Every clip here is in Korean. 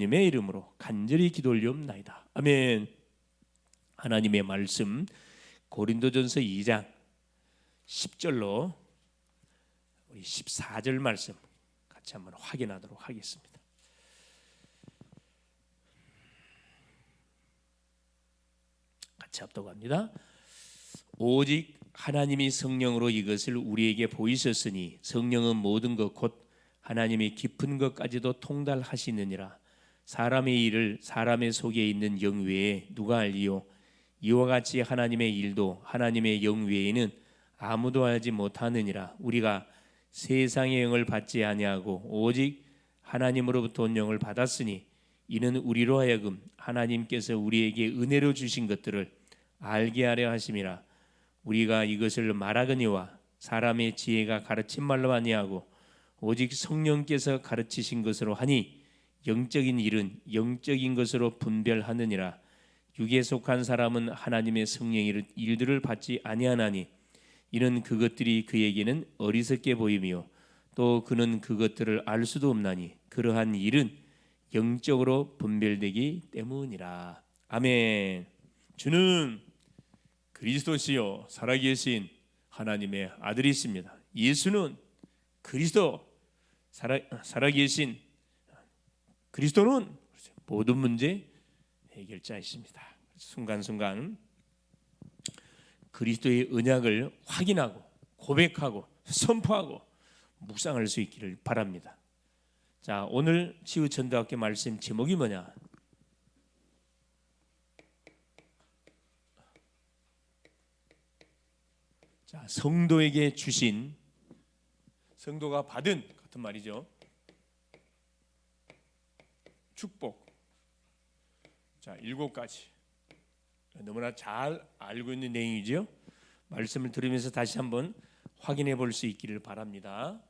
님의 이름으로 간절히 기도 올리옵나이다. 아멘. 하나님의 말씀 고린도전서 2장 10절로 우리 14절 말씀 같이 한번 확인하도록 하겠습니다. 같이 합독합니다. 오직 하나님이 성령으로 이것을 우리에게 보이셨으니 성령은 모든 것 곧 하나님의 깊은 것까지도 통달하시느니라. 사람의 일을 사람의 속에 있는 영 외에 누가 알리요? 이와 같이 하나님의 일도 하나님의 영 외에는 아무도 알지 못하느니라. 우리가 세상의 영을 받지 아니하고 오직 하나님으로부터 온 영을 받았으니 이는 우리로 하여금 하나님께서 우리에게 은혜로 주신 것들을 알게 하려 하심이라. 우리가 이것을 말하거니와 사람의 지혜가 가르친 말로 아니하고 오직 성령께서 가르치신 것으로 하니 영적인 일은 영적인 것으로 분별하느니라. 육에 속한 사람은 하나님의 성령의 일들을 받지 아니하나니 이는 그것들이 그에게는 어리석게 보이며 또 그는 그것들을 알 수도 없나니 그러한 일은 영적으로 분별되기 때문이라. 아멘. 주는 그리스도시요 살아계신 하나님의 아들이십니다. 예수는 그리스도, 살아계신 그리스도는 모든 문제 해결자이십니다. 순간순간 그리스도의 언약을 확인하고 고백하고 선포하고 묵상할 수 있기를 바랍니다. 자, 오늘 치유천도학교 말씀 제목이 뭐냐? 자, 성도에게 주신, 성도가 받은 같은 말이죠. 축복. 자, 7가지. 너무나 잘 알고 있는 내용이죠. 말씀을 들으면서 다시 한번 확인해 볼 수 있기를 바랍니다.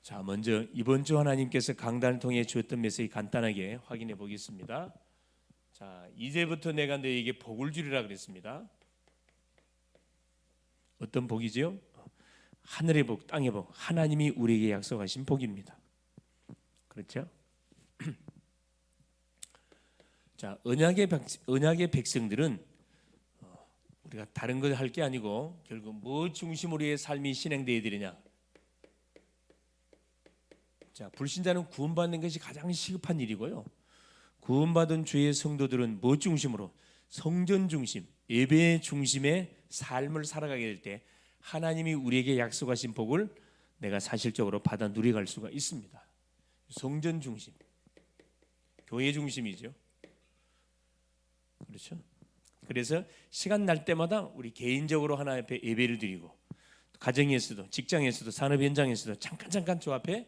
자, 먼저 이번 주 하나님께서 강단을 통해 주었던 메시지 간단하게 확인해 보겠습니다. 자, 이제부터 내가 너에게 복을 주리라 그랬습니다. 어떤 복이지요? 하늘의 복, 땅의 복, 하나님이 우리에게 약속하신 복입니다. 그렇죠? 자, 언약의 백성들은 우리가 다른 걸 할 게 아니고 결국 뭐 중심으로의 삶이 진행되어야 되느냐? 자, 불신자는 구원받는 것이 가장 시급한 일이고요. 구원받은 주의 성도들은 뭐 중심으로? 성전 중심, 예배 중심의 삶을 살아가게 될 때 하나님이 우리에게 약속하신 복을 내가 사실적으로 받아 누려갈 수가 있습니다. 성전 중심, 교회 중심이죠. 그렇죠? 그래서 시간 날 때마다 우리 개인적으로 하나님 앞에 예배를 드리고 가정에서도 직장에서도 산업 현장에서도 잠깐 저 앞에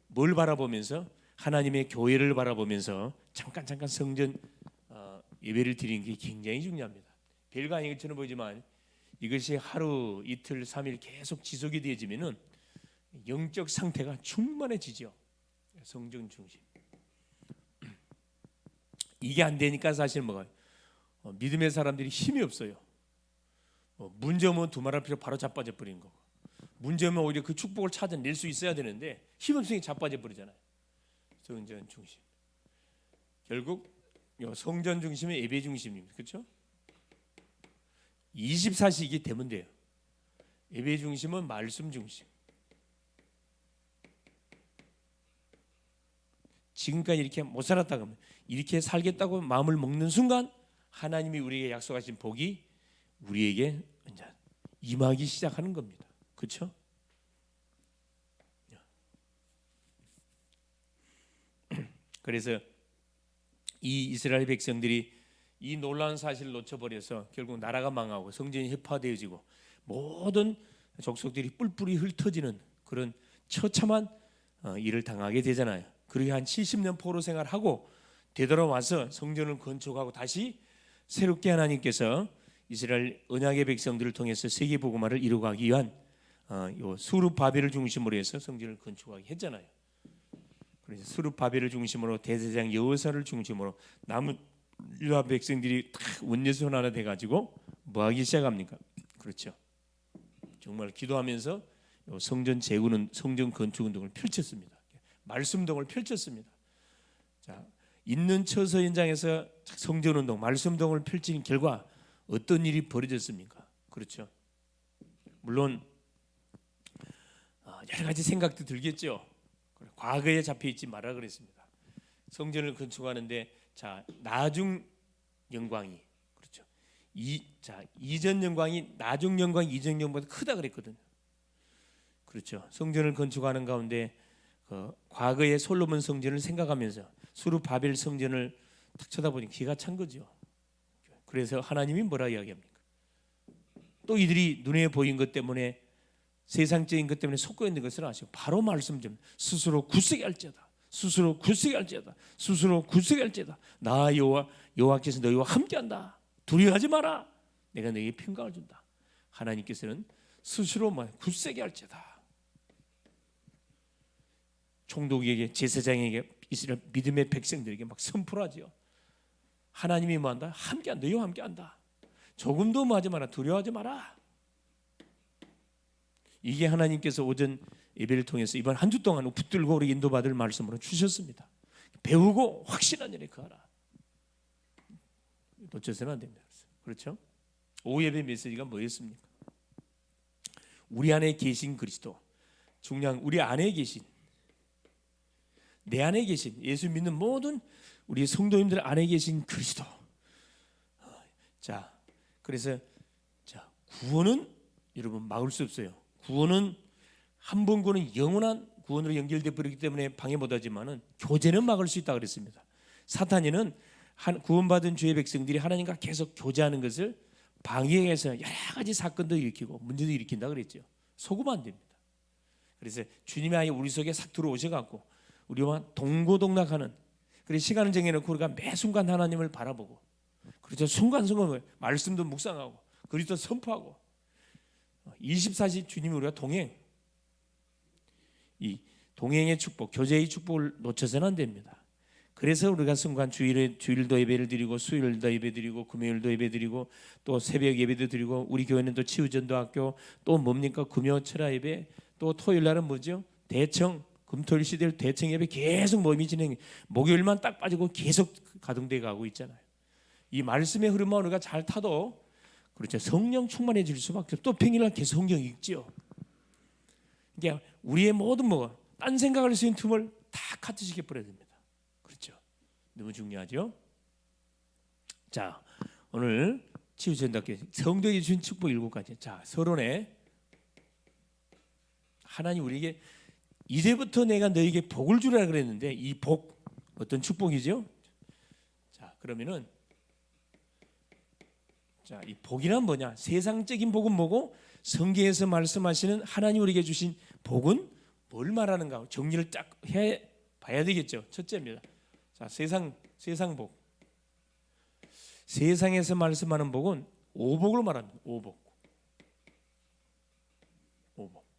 뭘 바라보면서 하나님의 교회를 바라보면서 잠깐 성전 예배를 드리는 게 굉장히 중요합니다. 별거 아닌 것처럼 보이지만 이것이 하루, 이틀, 3일 계속 지속이 되어지면은 영적 상태가 충만해지죠. 성전 중심. 이게 안 되니까 사실 뭐가 믿음의 사람들이 힘이 없어요. 문제 오면 두말할 필요 바로 자빠져 버리는 거고, 문제 오면 오히려 그 축복을 찾아낼 수 있어야 되는데 힘 없으니 자빠져 버리잖아요. 성전 중심. 결국 성전 중심이 예배 중심입니다. 그렇죠? 24시기 되면 돼요. 예배 중심은 말씀 중심. 지금까지 이렇게 못 살았다고 하면 이렇게 살겠다고 마음을 먹는 순간 하나님이 우리에게 약속하신 복이 우리에게 이제 임하기 시작하는 겁니다. 그렇죠? 그래서 이 이스라엘 백성들이 이 놀라운 사실을 놓쳐버려서 결국 나라가 망하고 성전이 해파되어지고 모든 족속들이 뿔뿔이 흩어지는 그런 처참한 일을 당하게 되잖아요. 그리고 한 70년 포로 생활하고 되돌아와서 성전을 건축하고 다시 새롭게 하나님께서 이스라엘 언약의 백성들을 통해서 세계 복음화를 이루어가기 위한 수룹바벨을 중심으로 해서 성전을 건축하게 했잖아요. 그래서 수룹바벨을 중심으로 대제사장 여호사를 중심으로 남은 유다 백성들이 다 원내손 하나 돼가지고 뭐 하기 시작합니까? 그렇죠. 정말 기도하면서 성전 재건은 성전 건축 운동을 펼쳤습니다. 말씀 운동을 펼쳤습니다. 자, 있는 처서 현장에서 성전 운동, 말씀 운동을 펼친 결과 어떤 일이 벌어졌습니까? 그렇죠. 물론 여러 가지 생각도 들겠죠. 과거에 잡혀 있지 마라 그랬습니다. 성전을 건축하는데 자, 나중 영광이 그렇죠. 이전 영광이 나중 영광, 이전 영광보다 크다 그랬거든요. 그렇죠. 성전을 건축하는 가운데 과거의 솔로몬 성전을 생각하면서 수르바벨 성전을 딱 쳐다보니 기가 찬 거죠. 그래서 하나님이 뭐라 이야기합니까? 또 이들이 눈에 보인 것 때문에 세상적인 것 때문에 속고 있는 것을 아시고 바로 말씀 좀 스스로 굳세게 할지어다. 스스로 굳세게 할지어다. 스스로 굳세게 할지어다. 나 여호와께서 너희와 함께한다. 두려워하지 마라. 내가 너희에게 평강을 준다. 하나님께서는 스스로 굳세게 할지어다. 총독에게 제사장에게 이스라엘 믿음의 백성들에게 막 선포하지요. 하나님이 뭐한다? 함께한다. 너희와 함께한다. 조금도 뭐하지 마라. 두려워하지 마라. 이게 하나님께서 오전 예배를 통해서 이번 한 주 동안 붙들고 우리 인도받을 말씀으로 주셨습니다. 배우고 확신한 일에 거하라. 놓쳐서는 안 됩니다. 그렇죠? 오후 예배 메시지가 뭐였습니까? 우리 안에 계신 그리스도, 중요한 우리 안에 계신, 내 안에 계신 예수 믿는 모든 우리 성도님들 안에 계신 그리스도. 자, 그래서 구원은 여러분 막을 수 없어요. 구원은 한 번 구원은 영원한 구원으로 연결돼 버리기 때문에 방해 못하지만은 교제는 막을 수 있다 그랬습니다. 사탄이는 구원받은 주의 백성들이 하나님과 계속 교제하는 것을 방해해서 여러 가지 사건도 일으키고 문제도 일으킨다 그랬죠. 속으면 안 됩니다. 그래서 주님이 아예 우리 속에 싹 들어오셔갖고 우리와 동고동락하는, 그래서 시간을 정해놓고 우리가 매 순간 하나님을 바라보고, 그렇죠. 순간순간 말씀도 묵상하고 그리스도 선포하고 24시 주님이 우리가 동행, 이 동행의 축복, 교제의 축복을 놓쳐서는 안 됩니다. 그래서 우리가 순간 주일도 예배를 드리고 수요일도 예배 드리고 금요일도 예배 드리고 또 새벽 예배도 드리고, 우리 교회는 또 치유전도학교, 또 뭡니까 금요 철야 예배, 또 토요일 날은 뭐죠? 대청, 금토일 시대를 대청 예배 계속 모임이 진행, 목요일만 딱 빠지고 계속 가동돼 가고 있잖아요. 이 말씀의 흐름만 우리가 잘 타도 그렇죠. 성령 충만해질 수밖에 없죠. 또 평일날 계속 성경 읽죠. 그러니까 우리의 모든 딴 생각할 수 있는 틈을 다 카트시켜 버려야 됩니다. 그렇죠. 너무 중요하죠. 자, 오늘 치유전도학교 성도에게 주신 축복 7가지. 자, 서론에 하나님 우리에게 이제부터 내가 너에게 복을 주라 그랬는데, 이 복 어떤 축복이죠? 자, 그러면은 자, 이 복이란 뭐냐? 세상적인 복은 뭐고 성경에서 말씀하시는 하나님 우리에게 주신 복은 뭘 말하는가? 정리를 딱 해 봐야 되겠죠. 첫째입니다. 자, 세상 복. 세상에서 말씀하는 복은 오복으로 말합니다. 오복.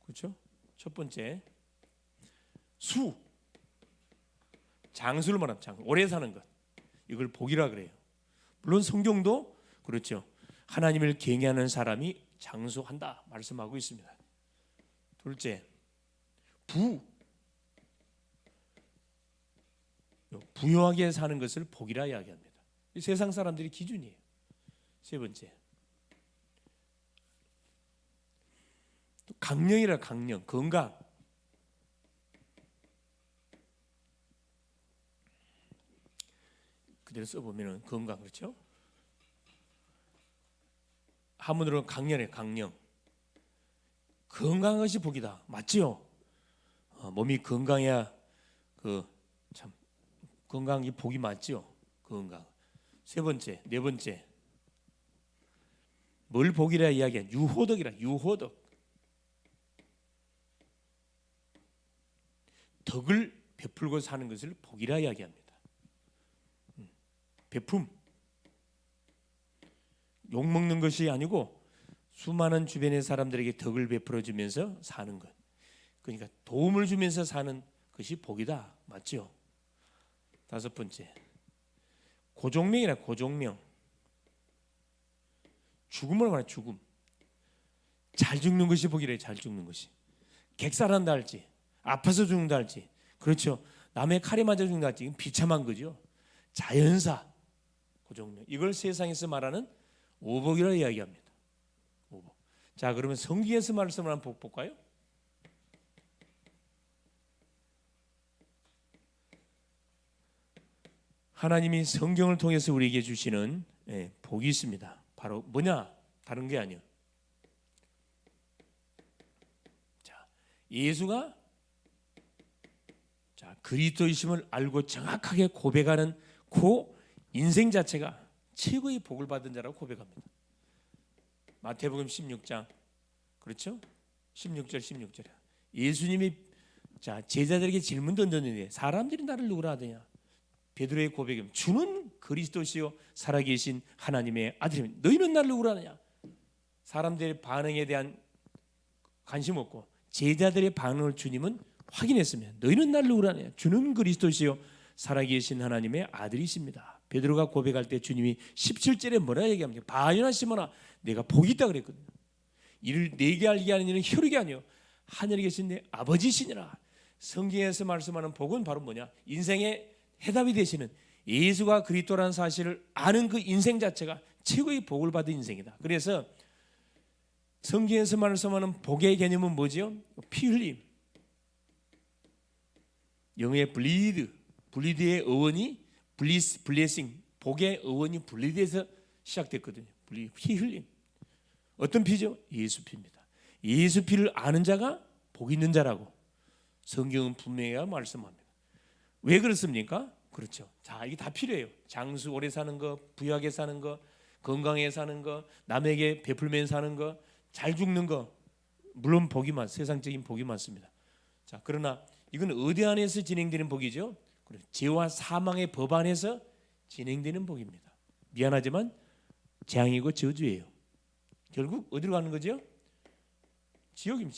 그렇죠? 첫 번째 수. 장수를 말합니다. 장수. 오래 사는 것. 이걸 복이라 그래요. 물론 성경도 그렇죠. 하나님을 경외하는 사람이 장수한다 말씀하고 있습니다. 둘째, 부유하게 사는 것을 복이라 이야기합니다. 이 세상 사람들이 기준이에요. 세 번째, 또 강령이라, 강령, 건강. 그대로 써보면 건강, 그렇죠? 한문으로 강령이에요. 강령. 건강한 것이 복이다. 맞지요? 몸이 건강해야 참 건강이 복이 맞죠. 건강. 세 번째, 네 번째, 뭘 복이라 이야기해? 유호덕이라. 유호덕. 덕을 베풀고 사는 것을 복이라 이야기합니다. 베품. 욕 먹는 것이 아니고 수많은 주변의 사람들에게 덕을 베풀어 주면서 사는 것. 그러니까 도움을 주면서 사는 것이 복이다. 맞죠? 다섯 번째, 고종명이라. 고종명. 죽음을 말해. 죽음. 잘 죽는 것이 복이래. 잘 죽는 것이. 객살한다 할지, 아파서 죽는다 할지, 그렇죠. 남의 칼에 맞아 죽는다 할지, 이건 비참한 거죠. 자연사, 그 종류. 이걸 세상에서 말하는 오복이라고 이야기합니다. 오복. 자, 그러면 성경에서 말씀하는 복 볼까요? 하나님이 성경을 통해서 우리에게 주시는 복이 있습니다. 바로 뭐냐? 다른 게 아니요. 자, 예수가 그리스도이심을 알고 정확하게 고백하는 그 인생 자체가 최고의 복을 받은 자라고 고백합니다. 마태복음 16장, 그렇죠? 16절. 예수님이 제자들에게 질문 던졌는데 사람들이 나를 누구라 하더냐? 베드로의 고백은 주는 그리스도시요 살아계신 하나님의 아들이면 너희는 나를 누구라 하느냐? 사람들의 반응에 대한 관심 없고 제자들의 반응을 주님은 확인했으면 너희는 나를 누구라 하느냐? 주는 그리스도시요 살아계신 하나님의 아들이십니다. 베드로가 고백할 때 주님이 17절에 뭐라 얘기합니까? 바요나 시몬아 내가 복이 있다 그랬거든요. 이를 내게 알게 하는 이는 혈육이 아니요 하늘에 계신 내 아버지시니라. 성경에서 말씀하는 복은 바로 뭐냐? 인생의 해답이 되시는 예수가 그리스도라는 사실을 아는 그 인생 자체가 최고의 복을 받은 인생이다. 그래서 성경에서 말씀하는 복의 개념은 뭐지요? 피 흘림. 영어의 블리드의 어원이 블레싱, 복의 어원이 블리드에서 시작됐거든요. 피 흘림. 어떤 피죠? 예수 피입니다. 예수 피를 아는 자가 복 있는 자라고 성경은 분명히 말씀합니다. 왜 그렇습니까? 그렇죠. 자, 이게 다 필요해요. 장수 오래 사는 거, 부유하게 사는 거, 건강하게 사는 거, 남에게 베풀면 사는 거, 잘 죽는 거, 물론 복이 세상적인 복이 많습니다. 자, 그러나 이건 어디 안에서 진행되는 복이죠? 죄와 사망의 법 안에서 진행되는 복입니다. 미안하지만 재앙이고 저주예요. 결국 어디로 가는 거죠? 지옥입니다.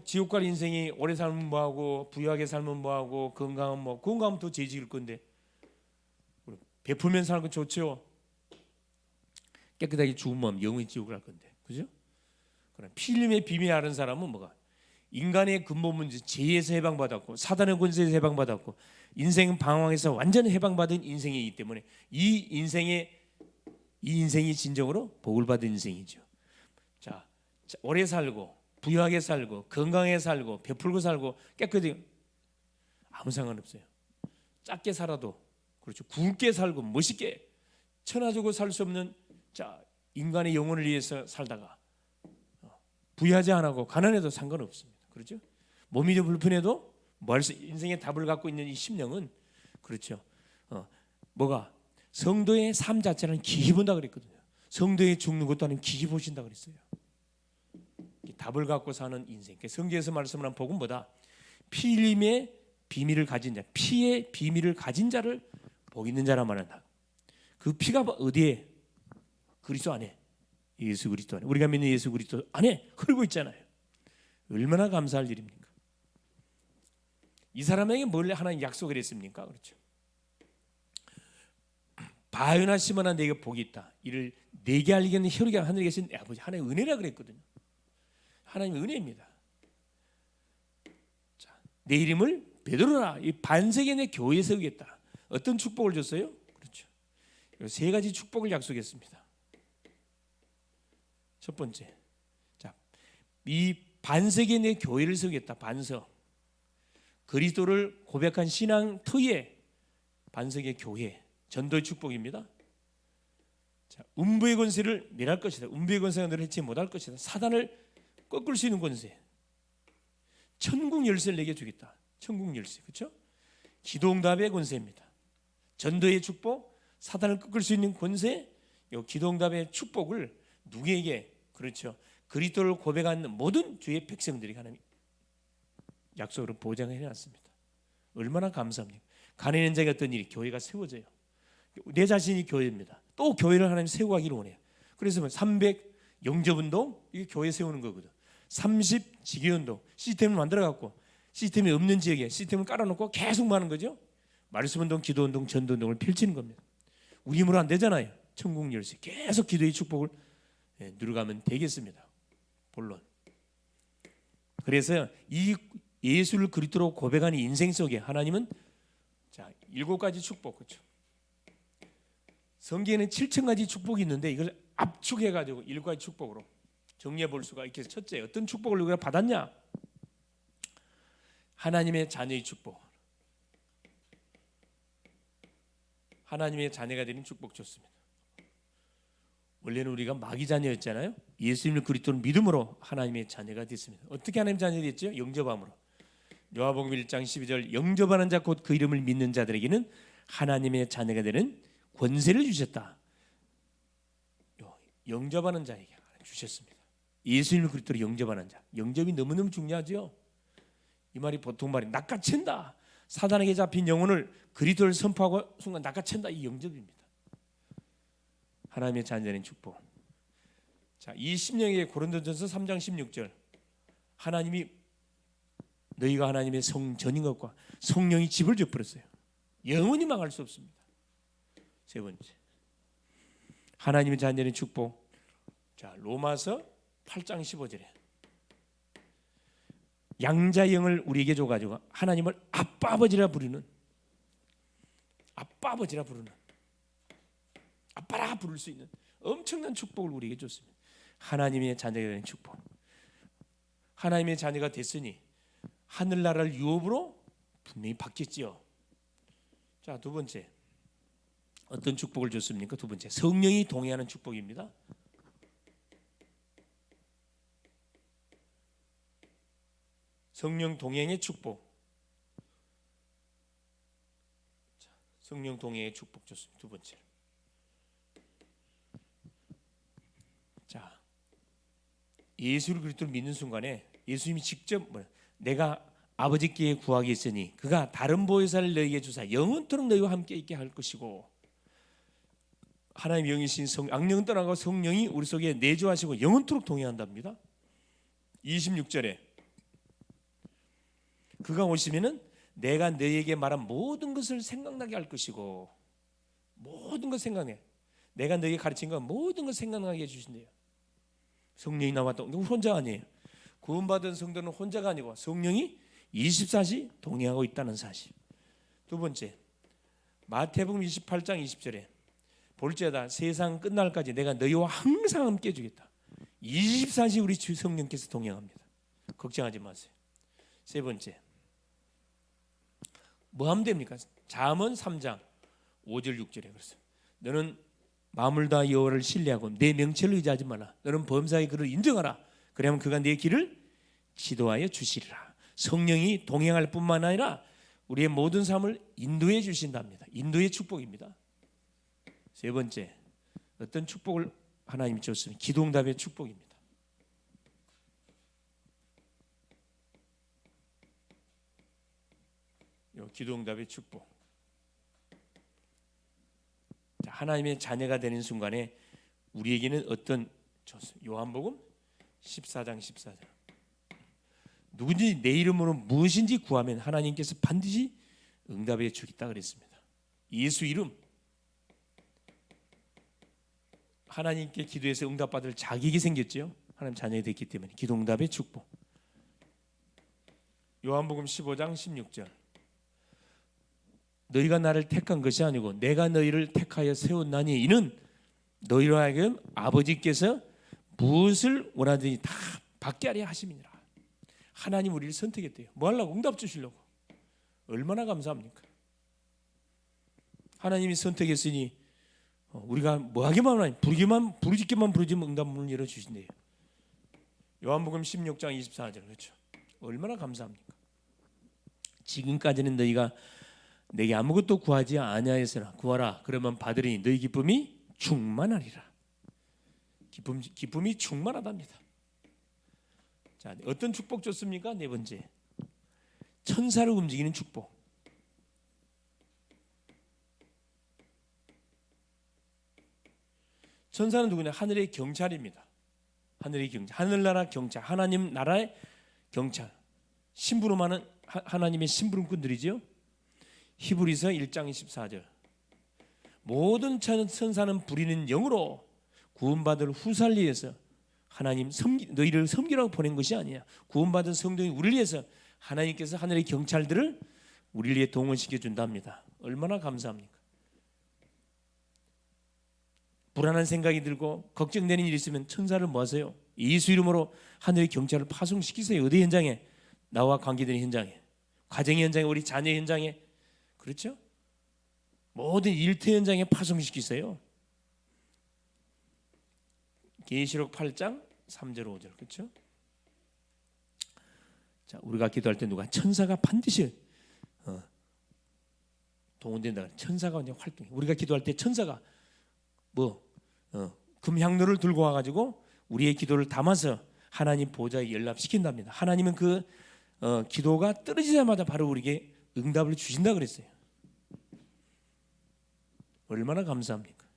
지옥 갈 인생이 오래 살면 뭐하고 부유하게 살면 뭐하고 건강하면 더 죄지을 건데 베풀면 사는 건 좋죠. 깨끗하게 죽으면 영원히 지옥을 갈 건데, 그죠? 그럼 피 흘림의 비밀 아는 사람은 뭐가? 인간의 근본 문제 죄에서 해방받았고 사단의 권세에서 해방받았고 인생 방황에서 완전 해방받은 인생이기 때문에 이 인생이 진정으로 복을 받은 인생이죠. 자, 오래 살고 부유하게 살고 건강하게 살고 베풀고 살고 깨끗하게 아무 상관없어요. 작게 살아도 그렇죠. 굵게 살고 멋있게 천하적으로 살 수 없는 인간의 영혼을 위해서 살다가 부유하지 않고 가난해도 상관없습니다. 그렇죠? 몸이 좀 불편해도 인생의 답을 갖고 있는 이 심령은 그렇죠. 뭐가 성도의 삶 자체는 기히 본다 그랬거든요. 성도의 죽는 것도 아니면 기히 보신다 그랬어요. 답을 갖고 사는 인생. 성경에서 말씀하는 복은 뭐다? 피 흘림의 비밀을 가진 자, 피의 비밀을 가진 자를 복 있는 자라 말한다. 그 피가 어디에? 그리스도 안에, 예수 그리스도 안에, 우리가 믿는 예수 그리스도 안에 흐르고 있잖아요. 얼마나 감사할 일입니까? 이 사람에게 뭘 하나님 약속을 했습니까? 그렇죠. 바요나 시몬아 내게 복이 있다. 이를 내게 알리겠는 혈육이 하늘에 계신 내 아버지 하나님의 은혜라 그랬거든요. 하나님의 은혜입니다. 자, 내 이름을 베드로라 이 반세계 내 교회에 세우겠다. 어떤 축복을 줬어요? 그렇죠. 세 가지 축복을 약속했습니다. 첫 번째, 자, 이 반세계 내 교회를 세우겠다. 반석, 그리스도를 고백한 신앙 터에 반세계 교회, 전도의 축복입니다. 자, 음부의 권세를 멸할 것이다. 음부의 권세가 너를 해치 못할 것이다. 사단을 꺾을 수 있는 권세, 천국 열쇠를 내게 주겠다. 천국 열쇠, 그렇죠? 기도응답의 권세입니다. 전도의 축복, 사단을 꺾을 수 있는 권세, 이 기도응답의 축복을 누구에게? 그렇죠. 그리스도를 고백하는 모든 주의 백성들이 하나님 약속으로 보장해 놨습니다. 얼마나 감사합니까? 가난한 자가 어떤 일이? 교회가 세워져요. 내 자신이 교회입니다. 또 교회를 하나님 세워가기를 원해요. 그래서 300 영접운동 이게 교회 세우는 거거든. 30 지교운동 시스템을 만들어갖고 시스템이 없는 지역에 시스템을 깔아놓고 계속 많은 거죠. 말씀운동, 기도운동, 전도운동을 펼치는 겁니다. 우리 힘으로 안 되잖아요. 천국 열쇠. 계속 기도의 축복을 누려가면 되겠습니다. 본론. 그래서 이 예수를 그리스도로 고백하는 인생 속에 하나님은 자 7가지 축복, 그렇죠? 성경에는 7,000가지 축복이 있는데 이걸 압축해가지고 7가지 축복으로 정리해 볼 수가 있겠어요. 첫째, 어떤 축복을 우리가 받았냐? 하나님의 자녀의 축복. 하나님의 자녀가 되는 축복 좋습니다. 원래는 우리가 마귀 자녀였잖아요. 예수님을 그리스도를 믿음으로 하나님의 자녀가 됐습니다. 어떻게 하나님의 자녀가 됐죠? 영접함으로. 요한복음 1장 12절 영접하는 자 곧 그 이름을 믿는 자들에게는 하나님의 자녀가 되는 권세를 주셨다. 영접하는 자에게 주셨습니다. 예수님을 그리스도로 영접하는 자. 영접이 너무너무 중요하죠. 이 말이 보통 말이 낚아챈다. 사단에게 잡힌 영혼을 그리스도를 선포하고 순간 낚아챈다. 이 영접입니다. 하나님의 자녀는 축복. 자, 이 심령에게 고린도전서 3장 16절 하나님이 너희가 하나님의 성전인 것과 성령이 집을 져버렸어요. 영원히 망할 수 없습니다. 세 번째, 하나님의 자녀는 축복. 자, 로마서 8장 15절에 양자영을 우리에게 줘가지고 하나님을 아빠 아버지라 부르는, 아빠 아버지라 부르는, 아빠라 부를 수 있는 엄청난 축복을 우리에게 줬습니다. 하나님의 자녀가 되는 축복. 하나님의 자녀가 됐으니 하늘나라를 유업으로 분명히 받겠지요. 자, 두 번째, 어떤 축복을 줬습니까? 두 번째, 성령이 동행하는 축복입니다. 성령 동행의 축복. 자, 성령 동행의 축복 줬습니다. 두 번째. 자, 예수를 그리스도를 믿는 순간에 예수님이 직접 내가 아버지께 구하겠으니 그가 다른 보혜사를 너희에게 주사 영원토록 너희와 함께 있게 할 것이고, 하나님 영이신 악령은 떠나고 성령이 우리 속에 내주하시고 영원토록 동행한답니다. 26절에 그가 오시면은 내가 너희에게 말한 모든 것을 생각나게 할 것이고, 모든 것 생각해. 내가 너희에게 가르친 건 모든 것 생각나게 해주신대요. 성령이 나왔다. 혼자 아니에요. 구원받은 성도는 혼자가 아니고 성령이 24시 동행하고 있다는 사실. 두 번째, 마태복음 28장 20절에 볼지어다 세상 끝날까지 내가 너희와 항상 함께 해주겠다. 24시 우리 주 성령께서 동행합니다. 걱정하지 마세요. 세 번째, 뭐 하면 됩니까? 잠언 3장 5절 6절에 그랬어요. 너는 마음을 다하여 여호와를 신뢰하고 내 명철을 의지하지 말라. 너는 범사의 그를 인정하라. 그러면 그가 내 길을 지도하여 주시리라. 성령이 동행할 뿐만 아니라 우리의 모든 삶을 인도해 주신답니다. 인도의 축복입니다. 세 번째, 어떤 축복을 하나님이 줬으면 기도응답의 축복입니다. 기도응답의 축복. 하나님의 자녀가 되는 순간에 우리에게는 어떤 요한복음 14장 14절 누구든지 내 이름으로 무엇인지 구하면 하나님께서 반드시 응답해 주겠다 그랬습니다. 예수 이름, 하나님께 기도해서 응답받을 자격이 생겼죠. 하나님 자녀가 됐기 때문에 기도응답의 축복. 요한복음 15장 16절 너희가 나를 택한 것이 아니고 내가 너희를 택하여 세웠나니 이는 너희로 하여금 아버지께서 무엇을 원하든지 다 받게 하려 하심이니라. 하나님 우리를 선택했대요. 뭐 하려고? 응답 주시려고. 얼마나 감사합니까? 하나님이 선택했으니 우리가 뭐 하기만 하니 부르짖기만 부르짖으면 응답문을 열어주신대요. 요한복음 16장 24절 그렇죠. 얼마나 감사합니까? 지금까지는 너희가 내게 아무것도 구하지 아니하였으나 구하라 그러면 받으리니 너희 기쁨이 충만하리라. 기쁨이 충만하답니다. 자, 어떤 축복 줬습니까? 네 번째, 천사를 움직이는 축복. 천사는 누구냐? 하늘의 경찰입니다. 하늘의 경찰, 하늘나라 경찰, 하나님 나라의 경찰. 심부름하는 하나님의 심부름꾼들이죠. 히브리서 1장 24절 모든 천사는 부리는 영으로 구원받을 후사를 위해서 하나님 너희를 섬기라고 보낸 것이 아니야. 구원받은 성도인 우리를 위해서 하나님께서 하늘의 경찰들을 우리를 위해 동원시켜 준답니다. 얼마나 감사합니까? 불안한 생각이 들고 걱정되는 일이 있으면 천사를 모아서요, 예수 이름으로 하늘의 경찰을 파송시키세요. 어디 현장에? 나와 관계되는 현장에, 가정의 현장에, 우리 자녀 현장에, 그렇죠? 모든 일터 현장에 파송시키세요. 계시록 8장 3절 5절, 그렇죠? 자, 우리가 기도할 때 누가 천사가 반드시 동원된다. 천사가 이제 활동해. 우리가 기도할 때 천사가 금향로를 들고 와가지고 우리의 기도를 담아서 하나님 보좌에 연락시킨답니다. 하나님은 그 기도가 떨어지자마자 바로 우리에게 응답을 주신다 그랬어요. 얼마나 감사합니까?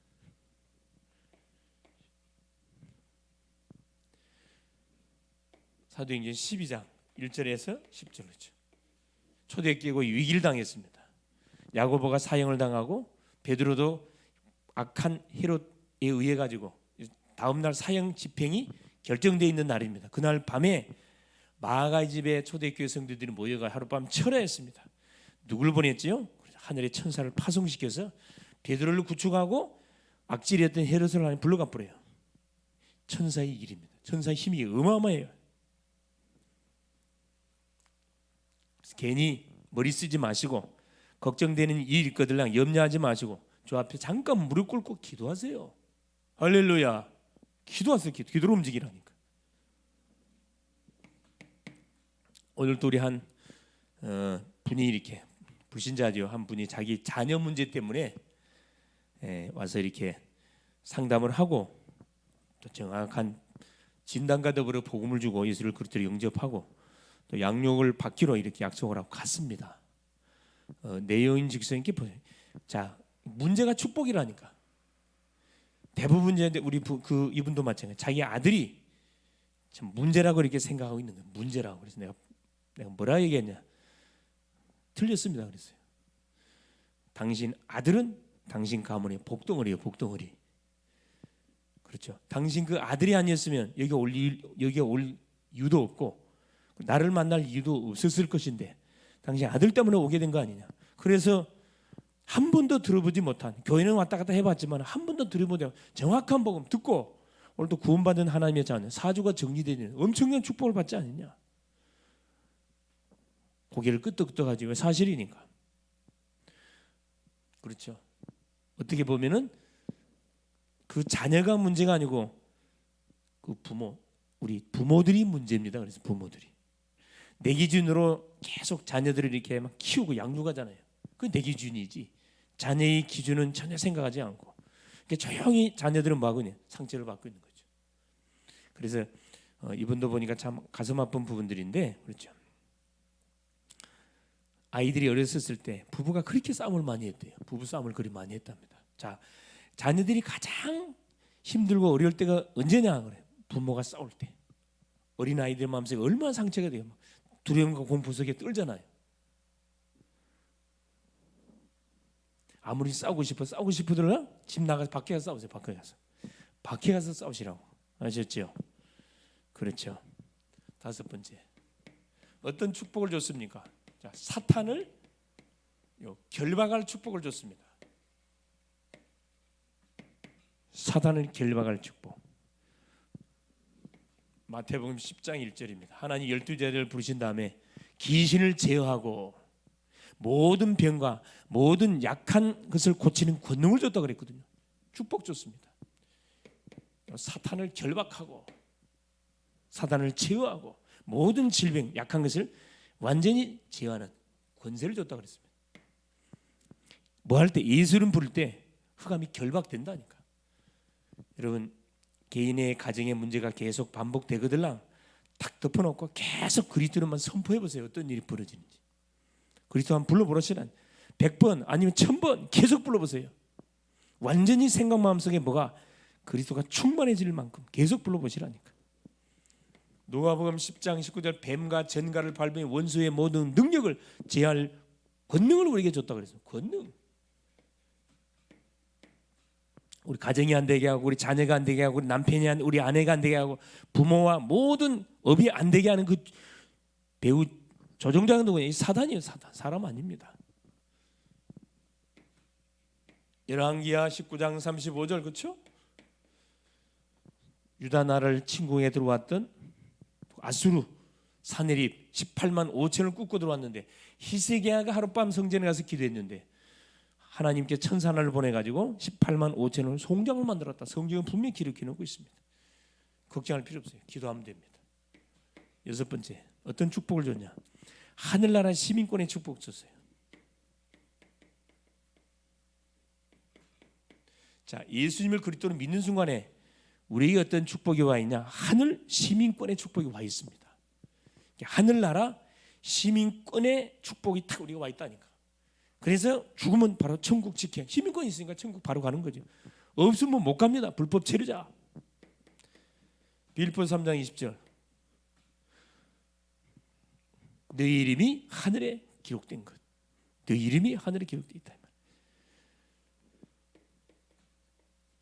사도행전 12장 1절에서 10절이죠. 초대교회가 위기를 당했습니다. 야고보가 사형을 당하고 베드로도 악한 헤롯에 의해 가지고 다음 날 사형 집행이 결정되어 있는 날입니다. 그날 밤에 마가의 집에 초대교회 성도들이 모여가 하룻밤 철야했습니다. 누굴 보냈지요? 하늘의 천사를 파송시켜서 베드로를 구축하고 악질이었던 헤롯을 하나님 불러가 버려요. 천사의 일입니다. 천사의 힘이 어마어마해요. 괜히 머리 쓰지 마시고 걱정되는 일 있거든 염려하지 마시고 저 앞에 잠깐 무릎 꿇고 기도하세요. 할렐루야. 기도하세요. 기도로 움직이라니까. 오늘도 우리 한 분이 이렇게 불신자죠. 한 분이 자기 자녀 문제 때문에 와서 이렇게 상담을 하고 또 정확한 진단과 더불어 복음을 주고 예수를 그리스도로 영접하고 또 양육을 받기로 이렇게 약속을 하고 갔습니다. 내용인 직선이게 보세요. 자, 문제가 축복이라니까. 대부분 이제 우리 이분도 마찬가지. 자기 아들이 참 문제라고 이렇게 생각하고 있는 거예요. 문제라고. 그래서 내가 뭐라 얘기했냐? 틀렸습니다. 그랬어요. 당신 아들은 당신 가문의 복덩어리예요. 복덩어리. 그렇죠. 당신 그 아들이 아니었으면 여기 올 이유도 없고 나를 만날 이유도 없었을 것인데 당신 아들 때문에 오게 된 거 아니냐. 그래서 한 번도 들어보지 못한, 교회는 왔다 갔다 해봤지만 한 번도 들어보지 못한 정확한 복음 듣고 오늘도 구원받은 하나님의 자녀, 사주가 정리되는 엄청난 축복을 받지 않느냐. 고개를 끄덕끄덕하지. 왜? 사실이니까. 그렇죠. 어떻게 보면은 그 자녀가 문제가 아니고 그 우리 부모들이 문제입니다. 그래서 부모들이 내 기준으로 계속 자녀들을 이렇게 막 키우고 양육하잖아요. 그게 내 기준이지. 자녀의 기준은 전혀 생각하지 않고 조용히 자녀들은 뭐 하고 있냐? 상처를 받고 있는 거죠. 그래서 이분도 보니까 참 가슴 아픈 부분들인데, 그렇죠. 아이들이 어렸을 때 부부가 그렇게 싸움을 많이 했대요. 부부 싸움을 그리 많이 했답니다. 자, 자녀들이 가장 힘들고 어려울 때가 언제냐 그래? 부모가 싸울 때. 어린 아이들 마음속에 얼마나 상처가 돼요. 두려움과 공포 속에 떨잖아요. 아무리 싸우고 싶어도 집 나가서 밖에 가서 싸우세요. 밖에 가서 싸우시라고. 아셨죠? 그렇죠. 다섯 번째, 어떤 축복을 줬습니까? 자, 사탄을 결박할 축복을 줬습니다. 사탄을 결박할 축복. 마태복음 10장 1절입니다. 하나님 12제자를 부르신 다음에 귀신을 제어하고 모든 병과 모든 약한 것을 고치는 권능을 줬다 그랬거든요. 축복 줬습니다. 사탄을 결박하고 사탄을 제어하고 모든 질병, 약한 것을 완전히 제어하는 권세를 줬다 그랬습니다. 뭐 할 때? 예수 이름 부를 때 흑암이 결박된다니까. 여러분, 개인의 가정의 문제가 계속 반복되거들랑 탁 덮어놓고 계속 그리스도만 선포해 보세요. 어떤 일이 벌어지는지. 그리스도 한번 불러보시란 100번 아니면 1000번 계속 불러보세요. 완전히 생각 마음속에 뭐가 그리스도가 충만해질 만큼 계속 불러보시라니까. 누가복음 10장 19절 뱀과 전갈을 밟으니 원수의 모든 능력을 제할 권능을 우리에게 줬다 그랬어요. 권능. 우리 가정이 안 되게 하고, 우리 자녀가 안 되게 하고, 우리 남편이 우리 아내가 안 되게 하고, 부모와 모든 업이 안 되게 하는 그 배우 조종자는 누구냐? 이 사단이에요. 사단. 사람 아닙니다. 열왕기하 19장 35절 그렇죠? 유다 나라를 침공해 들어왔던 아수르 사내립 18만 5천을 굽고 들어왔는데, 히스기야가 하룻밤 성전에 가서 기도했는데 하나님께 천사 하나를 보내가지고 18만 5천을 송장을 만들었다. 성경은 분명히 기록해 놓고 있습니다. 걱정할 필요 없어요. 기도하면 됩니다. 여섯 번째, 어떤 축복을 줬냐? 하늘나라 시민권의 축복 줬어요. 자, 예수님을 그리스도로 믿는 순간에 우리에게 어떤 축복이 와 있냐? 하늘 시민권의 축복이 와 있습니다. 하늘나라 시민권의 축복이 딱 우리가 와 있다니까. 그래서 죽으면 바로 천국 직행. 시민권이 있으니까 천국 바로 가는 거죠. 없으면 못 갑니다. 불법 체류자. 빌립보서 3장 20절. 너희 이름이 하늘에 기록된 것. 너희 이름이 하늘에 기록되어 있다.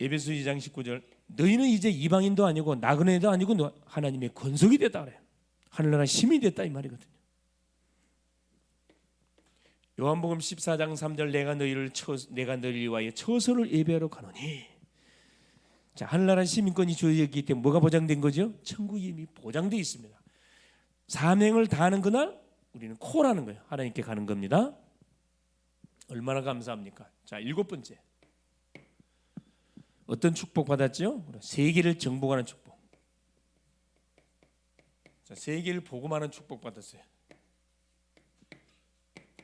에베소 2장 19절. 너희는 이제 이방인도 아니고 나그네도 아니고 하나님의 권속이 됐다 그래요. 하늘나라 시민이 됐다 이 말이거든요. 요한복음 14장 3절. 내가 너희를 위하여 처소를 예배하러 가노니. 자, 하늘나라 시민권이 주어졌기 때문에 뭐가 보장된 거죠? 천국이 이미 보장되어 있습니다. 사명을 다하는 그날 우리는 코라는 거예요. 하나님께 가는 겁니다. 얼마나 감사합니까? 자, 일곱 번째. 어떤 축복 받았죠? 세계를 정복하는 축복. 자, 세계를 복음하는 축복 받았어요.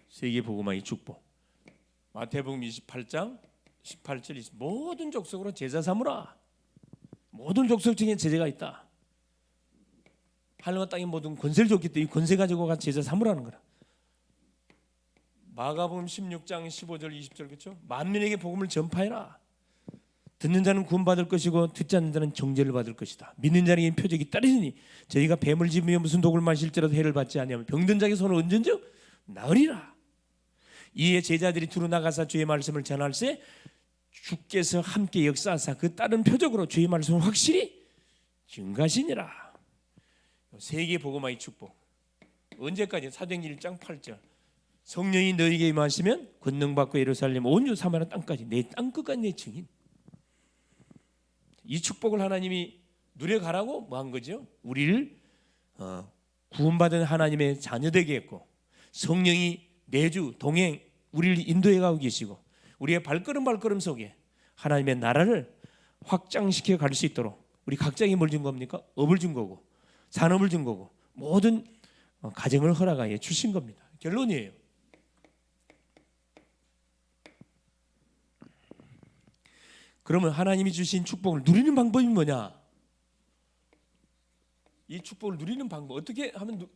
세계 복음화의 축복. 마태복음 28장 18절 20. 모든 족속으로 제자 삼으라. 모든 족속 중에 제자가 있다. 하늘과 땅의 모든 권세를 줬기 때문에 이 권세 가지고 가 제자 삼으라는 거라. 마가복음 16장 15절 20절 그렇죠? 만민에게 복음을 전파해라. 듣는 자는 구원받을 것이고 듣지 않는 자는 정죄를 받을 것이다. 믿는 자에게 표적이 따르니 저희가 뱀을 집으며 무슨 독을 마실지라도 해를 받지 아니하면 병든 자에게 손을 얹은즉 나으리라. 이에 제자들이 두루 나가사 주의 말씀을 전할세 주께서 함께 역사하사 그 다른 표적으로 주의 말씀을 확실히 증가하시니라. 세계 복음화의 축복. 언제까지? 사도행전 1장 8절. 성령이 너희에게 임하시면 권능 받고 예루살렘 온 유 사마리아 땅까지 내 땅끝까지 내 증인. 이 축복을 하나님이 누려가라고 뭐 한 거죠? 우리를 구원받은 하나님의 자녀 되게 했고 성령이 매주 동행 우리를 인도해 가고 계시고 우리의 발걸음 속에 하나님의 나라를 확장시켜 갈 수 있도록 우리 각자에게 뭘 준 겁니까? 업을 준 거고 산업을 준 거고 모든 가정을 허락하여 주신 겁니다. 결론이에요. 그러면 하나님이 주신 축복을 누리는 방법이 뭐냐? 이 축복을 누리는 방법 어떻게 하면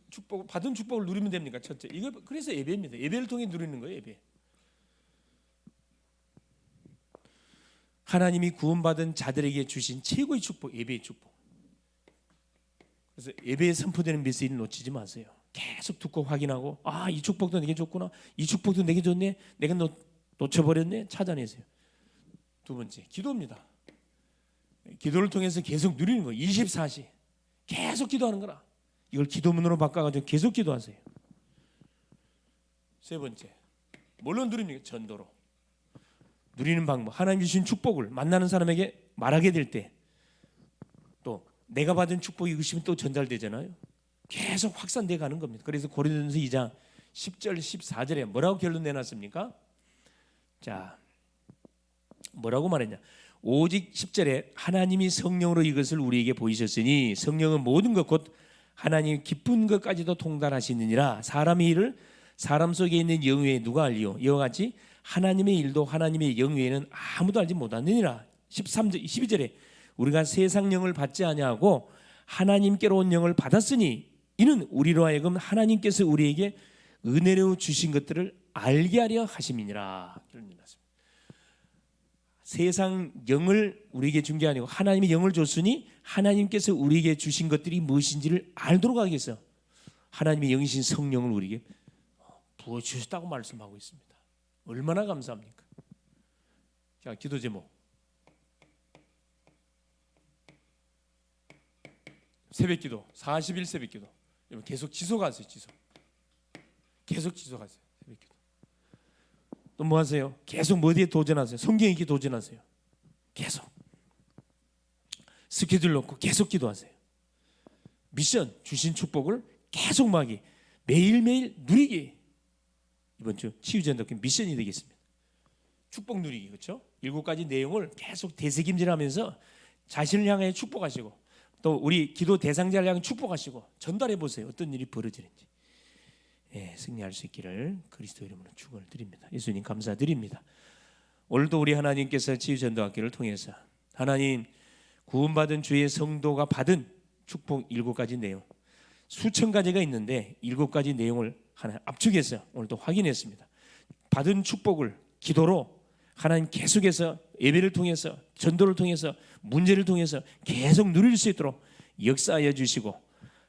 받은 축복을 누리면 됩니까? 첫째, 이거 그래서 예배입니다. 예배를 통해 누리는 거예요. 예배. 하나님이 구원받은 자들에게 주신 최고의 축복, 예배의 축복. 그래서 예배에 선포되는 메시지를 놓치지 마세요. 계속 듣고 확인하고 이 축복도 내게 줬구나. 이 축복도 내게 줬네. 내가 놓쳐버렸네. 찾아내세요. 두 번째, 기도입니다. 기도를 통해서 계속 누리는 거예요. 24시 계속 기도하는 거라. 이걸 기도문으로 바꿔가지고 계속 기도하세요. 세 번째, 뭘로 누리는 게 전도로 누리는 방법. 하나님 주신 축복을 만나는 사람에게 말하게 될 때 또 내가 받은 축복이 의심이 또 전달되잖아요. 계속 확산돼 가는 겁니다. 그래서 고린도전서 2장 10절 14절에 뭐라고 결론 내놨습니까? 자, 뭐라고 말했냐? 오직 10절에 하나님이 성령으로 이것을 우리에게 보이셨으니 성령은 모든 것 곧 하나님 기쁜 것까지도 통달하시느니라. 사람의 일을 사람 속에 있는 영 외에 누가 알리요? 이와 같이 하나님의 일도 하나님의 영 외에는 아무도 알지 못하느니라. 13절 12절에 우리가 세상 영을 받지 아니하고 하나님께로 온 영을 받았으니 이는 우리로 하여금 하나님께서 우리에게 은혜로 주신 것들을 알게 하려 하심이니라. 세상 영을 우리에게 준 게 아니고 하나님의 영을 줬으니 하나님께서 우리에게 주신 것들이 무엇인지를 알도록 하기 위해서 하나님의 영이신 성령을 우리에게 부어주셨다고 말씀하고 있습니다. 얼마나 감사합니까? 자, 기도 제목. 새벽기도, 40일 새벽기도. 계속 지속하세요. 계속 지속하세요. 새벽기도. 또 뭐 하세요? 계속 어디에 도전하세요? 성경 읽기 도전하세요. 계속 스케줄 놓고 계속 기도하세요. 미션 주신 축복을 계속 막이 매일매일 누리기. 이번 주 치유전도회 미션이 되겠습니다. 축복 누리기, 그렇죠? 7가지 내용을 계속 되새김질하면서 자신을 향해 축복하시고 또 우리 기도 대상자를 향해 축복하시고 전달해 보세요. 어떤 일이 벌어지는지. 승리할 수 있기를 그리스도 이름으로 축원을 드립니다. 예수님 감사드립니다. 오늘도 우리 하나님께서 치유전도학교를 통해서 하나님 구원받은 주의 성도가 받은 축복 7가지 내용, 수천 가지가 있는데 7가지 내용을 하나 압축해서 오늘도 확인했습니다. 받은 축복을 기도로 하나님 계속해서 예배를 통해서 전도를 통해서 문제를 통해서 계속 누릴 수 있도록 역사하여 주시고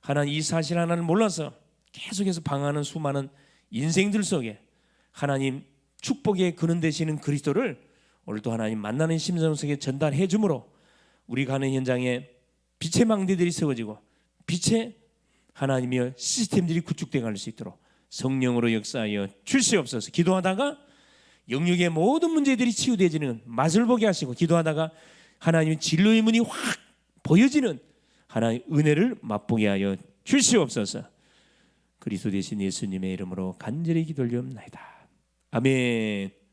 하나님 이 사실 하나를 몰라서 계속해서 방황하는 수많은 인생들 속에 하나님 축복의 근원 되시는 그리스도를 오늘도 하나님 만나는 심정 속에 전달해 주므로 우리 가는 현장에 빛의 망대들이 세워지고 빛의 하나님의 시스템들이 구축되어 갈 수 있도록 성령으로 역사하여 주시옵소서. 기도하다가 영역의 모든 문제들이 치유되어지는 맛을 보게 하시고 기도하다가 하나님의 진로의 문이 확 보여지는 하나님의 은혜를 맛보게 하여 주시옵소서. 그리스도 되신 예수님의 이름으로 간절히 기도를 드리옵나이다. 아멘.